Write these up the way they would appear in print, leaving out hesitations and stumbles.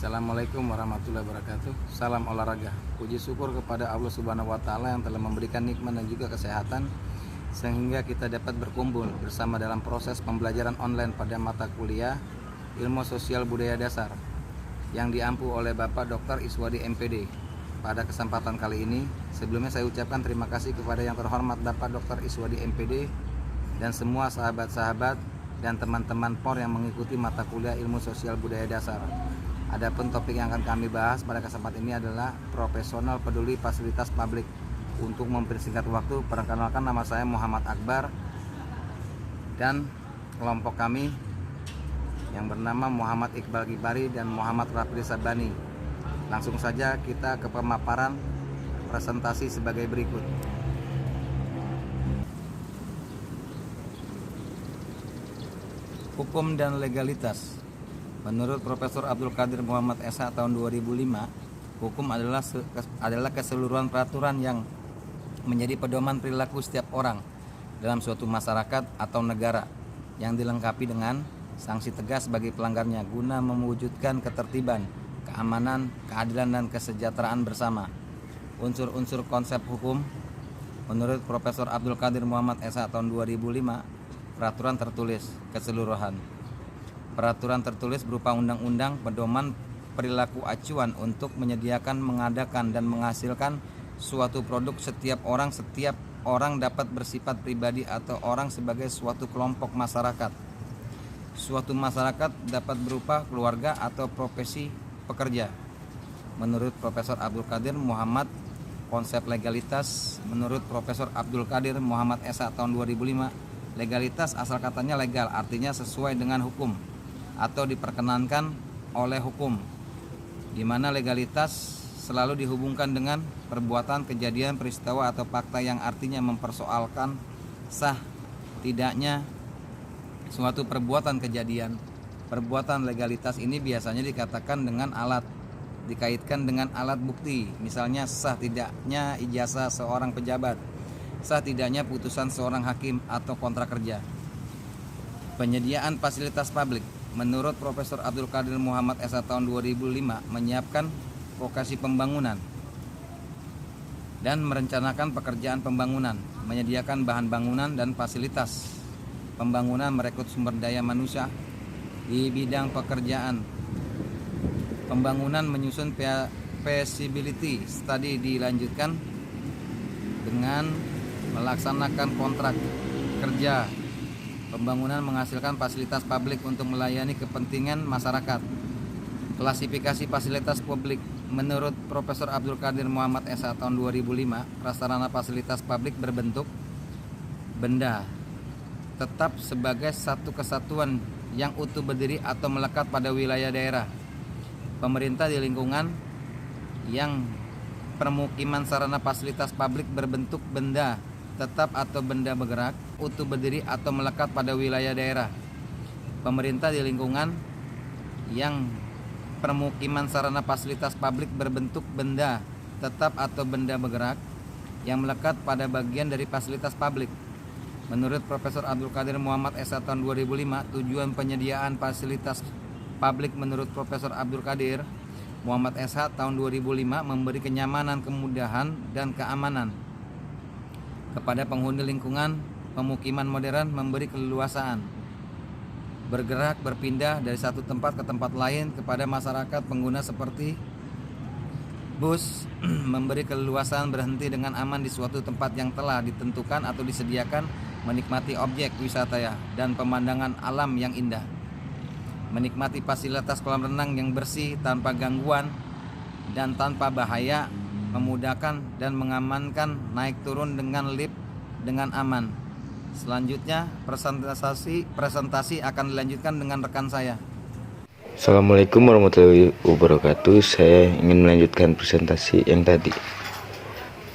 Assalamualaikum warahmatullahi wabarakatuh. Salam olahraga. Puji syukur kepada Allah Subhanahu wa taala yang telah memberikan nikmat dan juga kesehatan sehingga kita dapat berkumpul bersama dalam proses pembelajaran online pada mata kuliah Ilmu Sosial Budaya Dasar yang diampu oleh Bapak Dr. Iswadi MPD. Pada kesempatan kali ini, sebelumnya saya ucapkan terima kasih kepada yang terhormat Bapak Dr. Iswadi MPD dan semua sahabat-sahabat dan teman-teman POR yang mengikuti mata kuliah Ilmu Sosial Budaya Dasar. Adapun topik yang akan kami bahas pada kesempatan ini adalah profesional peduli fasilitas publik. Untuk mempersingkat waktu, perkenalkan nama saya Muhammad Akbar dan kelompok kami yang bernama Muhammad Iqbal Gibari dan Muhammad Rafli Sabani. Langsung saja kita ke pemaparan presentasi sebagai berikut. Hukum dan legalitas. Menurut Profesor Abdul Qadir Muhammad SH tahun 2005, hukum adalah keseluruhan peraturan yang menjadi pedoman perilaku setiap orang dalam suatu masyarakat atau negara yang dilengkapi dengan sanksi tegas bagi pelanggarnya guna mewujudkan ketertiban, keamanan, keadilan, dan kesejahteraan bersama. Unsur-unsur konsep hukum menurut Profesor Abdul Qadir Muhammad SH tahun 2005, peraturan tertulis keseluruhan. Peraturan tertulis berupa undang-undang, pedoman, perilaku acuan untuk menyediakan, mengadakan, dan menghasilkan suatu produk. Setiap orang dapat bersifat pribadi atau orang sebagai suatu kelompok masyarakat. Suatu masyarakat dapat berupa keluarga atau profesi pekerja. Menurut Profesor Abdul Qadir Muhammad, konsep legalitas menurut Profesor Abdul Qadir Muhammad SH tahun 2005, legalitas asal katanya legal, artinya sesuai dengan hukum atau diperkenankan oleh hukum, di mana legalitas selalu dihubungkan dengan perbuatan, kejadian, peristiwa, atau fakta yang artinya mempersoalkan sah tidaknya suatu perbuatan kejadian. Perbuatan legalitas ini biasanya dikaitkan dengan alat bukti, misalnya sah tidaknya ijazah seorang pejabat, sah tidaknya putusan seorang hakim atau kontrak kerja. Penyediaan fasilitas publik. Menurut Profesor Abdul Qadir Muhammad SH tahun 2005, menyiapkan lokasi pembangunan dan merencanakan pekerjaan pembangunan, menyediakan bahan bangunan dan fasilitas pembangunan, merekrut sumber daya manusia di bidang pekerjaan pembangunan, menyusun feasibility study, dilanjutkan dengan melaksanakan kontrak kerja pembangunan, menghasilkan fasilitas publik untuk melayani kepentingan masyarakat. Klasifikasi fasilitas publik. Menurut Profesor Abdul Qadir Muhammad SH tahun 2005, prasarana fasilitas publik berbentuk benda tetap sebagai satu kesatuan yang utuh berdiri atau melekat pada wilayah daerah pemerintah di lingkungan yang permukiman. Sarana fasilitas publik berbentuk benda tetap atau benda bergerak, utuh berdiri atau melekat pada wilayah daerah pemerintah di lingkungan yang permukiman. Sarana fasilitas publik berbentuk benda tetap atau benda bergerak yang melekat pada bagian dari fasilitas publik. Menurut Profesor Abdul Qadir Muhammad SH tahun 2005, tujuan penyediaan fasilitas publik menurut Profesor Abdul Qadir Muhammad SH tahun 2005 memberi kenyamanan, kemudahan, dan keamanan kepada penghuni lingkungan pemukiman modern, memberi keleluasaan bergerak, berpindah dari satu tempat ke tempat lain kepada masyarakat pengguna seperti bus, memberi keleluasaan berhenti dengan aman di suatu tempat yang telah ditentukan atau disediakan, menikmati objek wisata dan pemandangan alam yang indah, menikmati fasilitas kolam renang yang bersih tanpa gangguan dan tanpa bahaya, memudahkan dan mengamankan naik turun dengan lift dengan aman. Selanjutnya presentasi akan dilanjutkan dengan rekan saya. Assalamualaikum warahmatullahi wabarakatuh. Saya ingin melanjutkan presentasi yang tadi.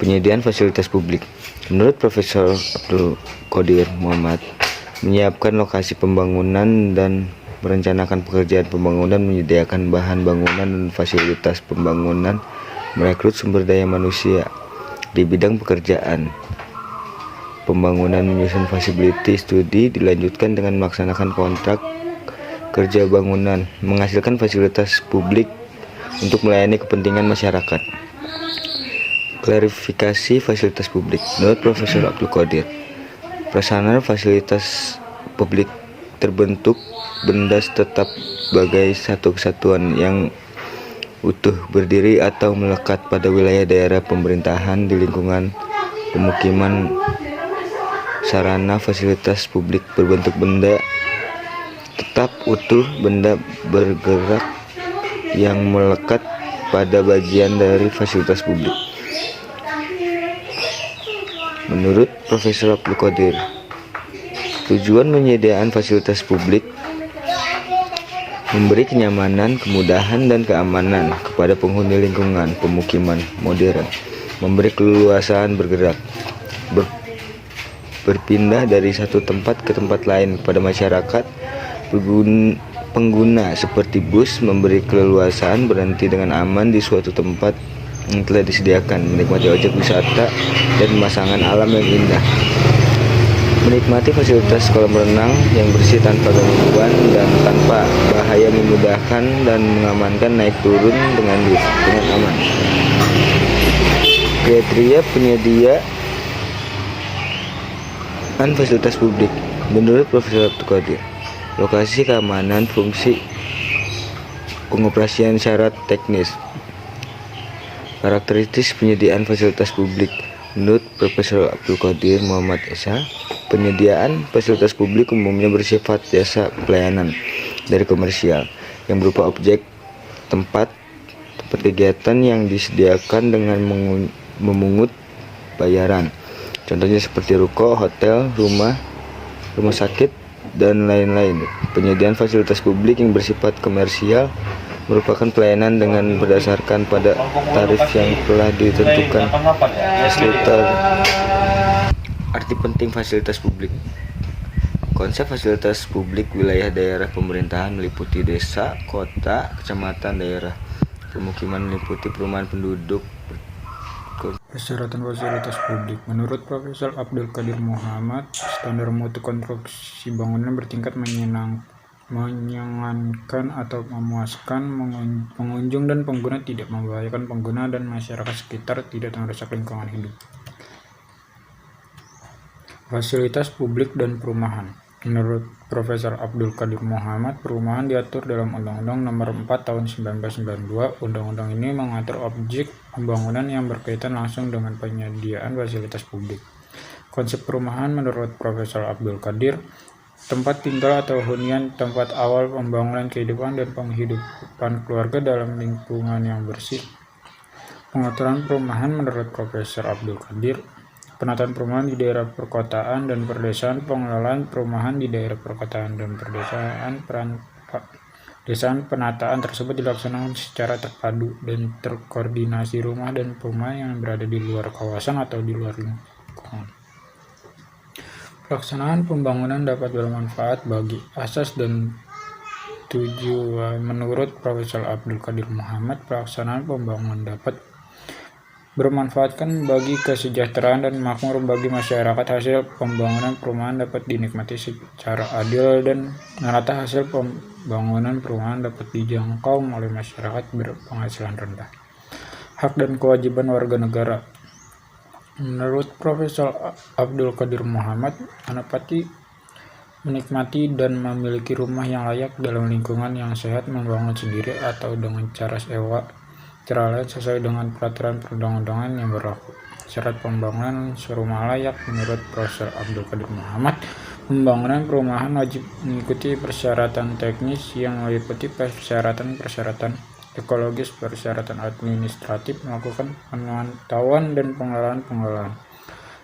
Penyediaan fasilitas publik. Menurut Profesor Abdul Qadir Muhammad, menyiapkan lokasi pembangunan dan merencanakan pekerjaan pembangunan, menyediakan bahan bangunan dan fasilitas pembangunan, merekrut sumber daya manusia di bidang pekerjaan pembangunan, menyusun feasibility study, dilanjutkan dengan melaksanakan kontrak kerja bangunan, menghasilkan fasilitas publik untuk melayani kepentingan masyarakat. Klarifikasi fasilitas publik. Menurut Profesor Abdul Qadir, pelaksanaan fasilitas publik terbentuk benda tetap sebagai satu kesatuan yang utuh, berdiri atau melekat pada wilayah daerah pemerintahan di lingkungan pemukiman. Sarana fasilitas publik berbentuk benda tetap utuh, benda bergerak yang melekat pada bagian dari fasilitas publik. Menurut Profesor Abdul Qadir, tujuan penyediaan fasilitas publik memberi kenyamanan, kemudahan, dan keamanan kepada penghuni lingkungan pemukiman modern, memberi keleluasaan bergerak, berpindah dari satu tempat ke tempat lain kepada masyarakat. Pengguna seperti bus memberi keleluasaan berhenti dengan aman di suatu tempat yang telah disediakan, menikmati objek wisata dan pemasangan alam yang indah, menikmati fasilitas kolam renang yang bersih tanpa gangguan dan tanpa bahaya, memudahkan dan mengamankan naik turun dengan aman. Kriteria penyediaan fasilitas publik. Menurut Profesor Abdul Qadir, lokasi, keamanan, fungsi, pengoperasian, syarat teknis. Karakteristik penyediaan fasilitas publik. Menurut Profesor Abdul Qadir Muhammad Esa, penyediaan fasilitas publik umumnya bersifat jasa pelayanan dari komersial yang berupa objek, tempat kegiatan yang disediakan dengan memungut bayaran. Contohnya seperti ruko, hotel, rumah sakit, dan lain-lain. Penyediaan fasilitas publik yang bersifat komersial merupakan pelayanan dengan berdasarkan pada tarif yang telah ditentukan. Arti penting fasilitas publik. Konsep fasilitas publik wilayah daerah pemerintahan meliputi desa, kota, kecamatan, daerah pemukiman, meliputi perumahan penduduk. Persyaratan fasilitas publik. Menurut Profesor Abdul Qadir Muhammad, standar mutu konstruksi bangunan bertingkat menyenangkan atau memuaskan pengunjung dan pengguna, tidak membahayakan pengguna dan masyarakat sekitar, tidak merusak lingkungan hidup. Fasilitas publik dan perumahan. Menurut Profesor Abdul Qadir Muhammad, perumahan diatur dalam Undang-Undang Nomor 4 Tahun 1992. Undang-undang ini mengatur objek pembangunan yang berkaitan langsung dengan penyediaan fasilitas publik. Konsep perumahan menurut Profesor Abdul Qadir, tempat tinggal atau hunian, tempat awal pembangunan kehidupan dan penghidupan keluarga dalam lingkungan yang bersih. Pengaturan perumahan menurut Profesor Abdul Qadir, penataan perumahan di daerah perkotaan dan perdesaan, pengelolaan perumahan di daerah perkotaan dan perdesaan, penataan tersebut dilaksanakan secara terpadu dan terkoordinasi rumah dan perumahan yang berada di luar kawasan atau di luar lingkungan. Pelaksanaan pembangunan dapat bermanfaat bagi asas dan tujuan. Menurut Profesor Abdul Qadir Muhammad, pelaksanaan pembangunan dapat bermanfaatkan bagi kesejahteraan dan makmur bagi masyarakat. Hasil pembangunan perumahan dapat dinikmati secara adil dan merata. Hasil pembangunan perumahan dapat dijangkau oleh masyarakat berpenghasilan rendah. Hak dan kewajiban warga negara. Menurut Profesor Abdul Qadir Muhammad, menepati, menikmati dan memiliki rumah yang layak dalam lingkungan yang sehat, membangun sendiri atau dengan cara sewa, cara lain sesuai dengan peraturan perundang-undangan yang berlaku. Syarat pembangunan rumah layak. Menurut Profesor Abdul Qadir Muhammad, pembangunan perumahan wajib mengikuti persyaratan teknis yang meliputi persyaratan ekologis, persyaratan administratif, melakukan pemantauan dan pengelolaan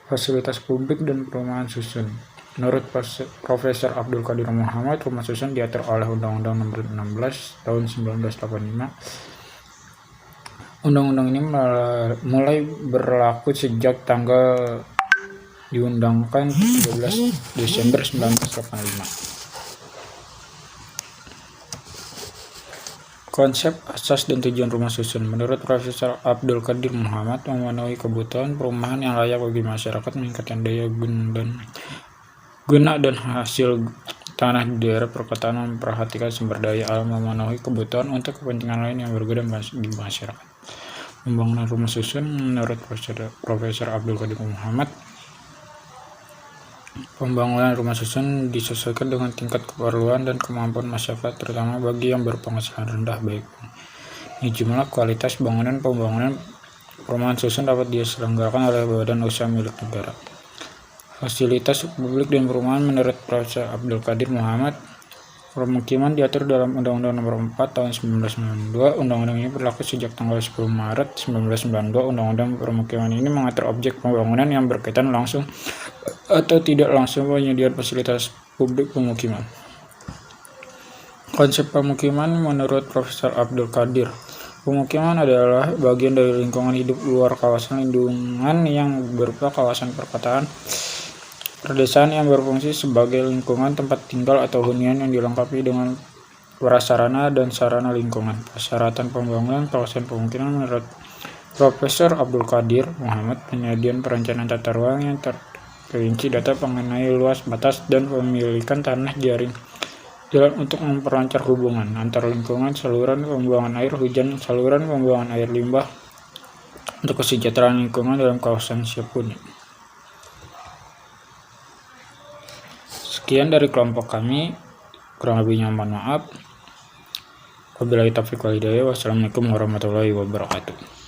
fasilitas publik dan perumahan susun. Menurut Profesor Abdul Qadir Muhammad, rumah susun diatur oleh Undang-Undang Nomor 16 Tahun 1985. Undang-undang ini mulai berlaku sejak tanggal diundangkan 13 Desember 1985. Konsep, asas, dan tujuan rumah susun. Menurut Profesor Abdul Qadir Muhammad, memenuhi kebutuhan perumahan yang layak bagi masyarakat, meningkatkan daya guna dan hasil tanah di daerah perkotaan, memperhatikan sumber daya alam, memenuhi kebutuhan untuk kepentingan lain yang berbeda di masyarakat. Pembangunan rumah susun menurut Profesor Abdul Qadir Muhammad, pembangunan rumah susun disesuaikan dengan tingkat keperluan dan kemampuan masyarakat, terutama bagi yang berpenghasilan rendah, baik ini jumlah, kualitas bangunan. Pembangunan perumahan susun dapat diselenggarakan oleh badan usaha milik negara. Fasilitas publik dan perumahan menurut Profesor Abdul Qadir Muhammad, permukiman diatur dalam Undang-Undang Nomor 4 Tahun 1992. Undang-undang ini berlaku sejak tanggal 10 Maret 1992. Undang-undang permukiman ini mengatur objek pembangunan yang berkaitan langsung atau tidak langsung penyediaan fasilitas publik pemukiman. Konsep pemukiman menurut Profesor Abdul Qadir, pemukiman adalah bagian dari lingkungan hidup luar kawasan lindungan yang berupa kawasan perkotaan, pedesaan yang berfungsi sebagai lingkungan tempat tinggal atau hunian yang dilengkapi dengan prasarana dan sarana lingkungan. Persyaratan pembangunan kawasan pemukiman menurut Profesor Abdul Qadir Muhammad, penyediaan perencanaan tata ruang yang terperinci, data mengenai luas, batas, dan pemilikan tanah, jalan untuk memperlancar hubungan antar lingkungan, saluran pembuangan air hujan, saluran pembuangan air limbah untuk kesejahteraan lingkungan dalam kawasan siap huni. Sekian dari kelompok kami, kurang lebihnya mohon maaf. Wabillahi taufiq wal hidayah. Wassalamualaikum warahmatullahi wabarakatuh.